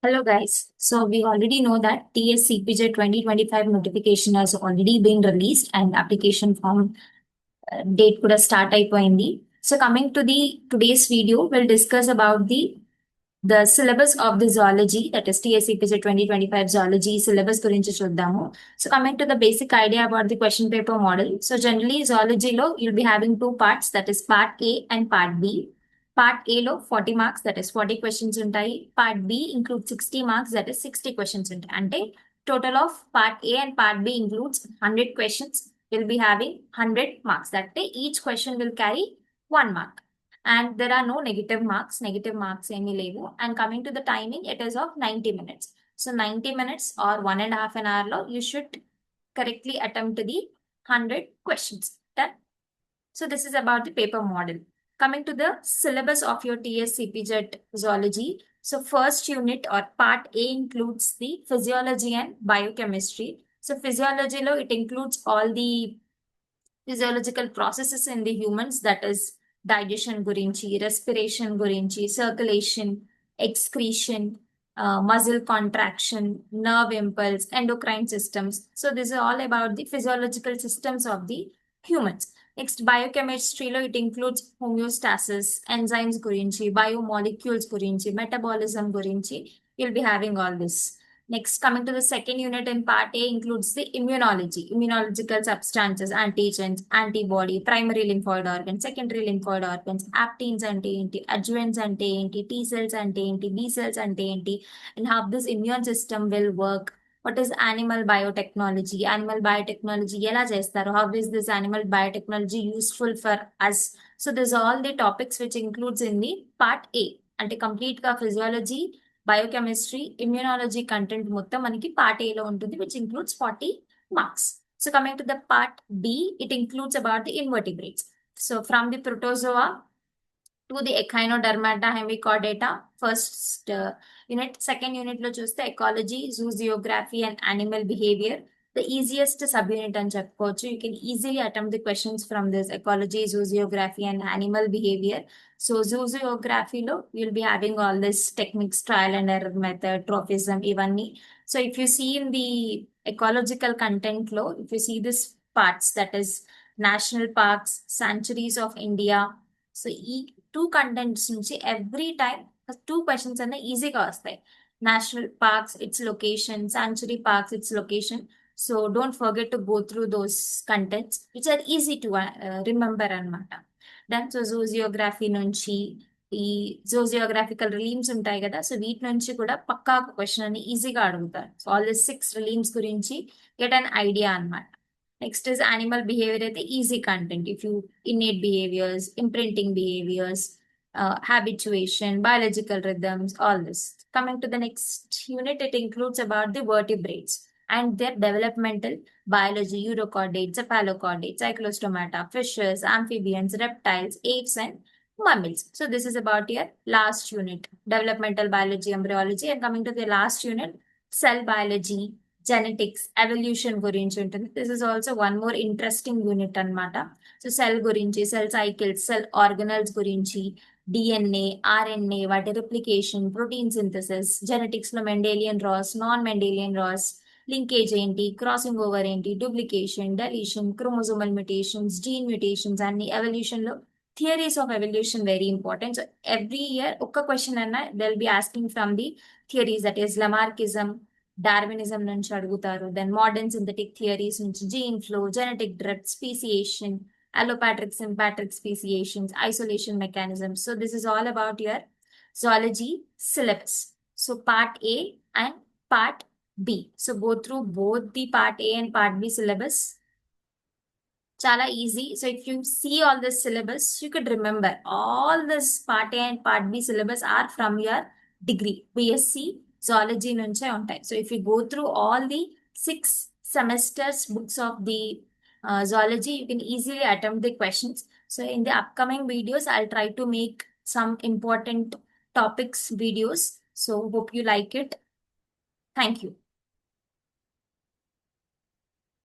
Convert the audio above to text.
Hello guys. So we already know that TSCPJ 2025 notification has already been released and application form date could start అయిపోయింది. So coming to the today's video, we'll discuss about the syllabus of the zoology, that is TSCPJ 2025 zoology syllabus గురించి చూద్దాము. So coming to the basic idea about the question paper model. So generally zoology లో you'll be having two parts, that is part A and part B. Part A లో 40 marks, that is 40 questions ఉంటాయి. Part B includes 60 marks, that is 60 questions ఉంటాయి. అంటే total of part A and part B includes 100 questions. Will be having 100 marks. That day each question will carry 1 mark. And there are no negative marks any level. And coming to the timing, it is of 90 minutes. So 90 minutes or 1.5 an hour lo, you should correctly attempt the 100 questions. Done. So this is about the paper model. Coming to the syllabus of your TSCPJ zoology. So first unit or part A includes the physiology and biochemistry. So physiology lo, it includes all the physiological processes in the humans, that is digestion gurinchi, respiration gurinchi, circulation, excretion, muscle contraction, nerve impulse, endocrine systems. So this is all about the physiological systems of the humans. Next, biochemistry lo, it includes homeostasis, enzymes gurinchi, biomolecules gurinchi, metabolism gurinchi. You'll be having all this. Next, coming to the second unit in part A includes the immunology, immunological substances, antigens, antibody, primary lymphoid organs, secondary lymphoid organs, aptins ante enti, adjuvants ante enti, T cells ante enti, B cells ante enti, and how this immune system will work. What is animal biotechnology? Animal biotechnology ఎలా చేస్తారు? How is this animal biotechnology useful for us? So these are all the topics which includes in the part A. అంటే complete గా physiology, biochemistry, immunology content మొత్తం మనకి part A లో ఉంటుంది, which includes 40 marks. So coming to the part B, it includes about the invertebrates. So from the protozoa to the echinodermata, hemichordata, first unit. Second unit లో చూస్తే ecology, zoography and animal behavior. The easiest subunit అని చెప్పుకోవచ్చు. You can easily attempt the questions from this ecology, zoography and animal behavior. So zoography లో you'll be having all this techniques, trial and error method, trophism, ఇవన్నీ. So if you see in the ecological content లో, if you see this parts, that is national parks, sanctuaries of India. So ఈ two contents నుంచి every time two questions అనే ఈజీగా వస్తాయి. National parks, its location, sanctuary parks, its location. So don't forget to go through those contents which are easy to remember అనమాట. Then so zoogeography నుంచి ఈ జూజియోగ్రాఫికల్ రిలీమ్స్ ఉంటాయి కదా, సో వీటి నుంచి కూడా పక్కా క్వశ్చన్ అని ఈజీగా అడుగుతారు. సో ఆల్ ది 6 రిలీమ్స్ గురించి గెట్ అన్ ఐడియా అనమాట. Next is animal behavior, the easy content. If you innate behaviors, imprinting behaviors, habituation, biological rhythms, all this. Coming to the next unit, it includes about the vertebrates and their developmental biology, eurochordates, cephalochordates, cyclostomata, fishes, amphibians, reptiles, apes, and mammals. So this is about your last unit, developmental biology, embryology. And coming to the last unit, cell biology, genetics, evolution గురించి ఉంటుంది. This is also one more interesting unit అనమాట. So cell గురించి, cell cycles, cell organelles గురించి, DNA, RNA, వాటి replication, protein synthesis, genetics లో Mendelian laws, non Mendelian laws, linkage ఏంటి, crossing over ఏంటి, duplication, deletion, chromosomal mutations, gene mutations, అన్ని evolution లో theories of evolution very important. So every year ఒక్క question అన్న they will be asking from the theories, that is Lamarckism, Darwinism నుంచి అడుగుతారు. Then modern synthetic theories నుంచి gene flow, genetic drift, speciation, allopatric, sympatric speciations, isolation mechanisms. So this is all about your zoology syllabus. So part A and part B. So go through both the part A and part B syllabus. Chala easy. So if you see all this syllabus, you could remember all this part A and part B syllabus are from your degree, BSc zoology nunche untai. So if you go through all the 6 semesters books of the zoology, you can easily attempt the questions. So in the upcoming videos, I'll try to make some important topics videos. So hope you like it. Thank you.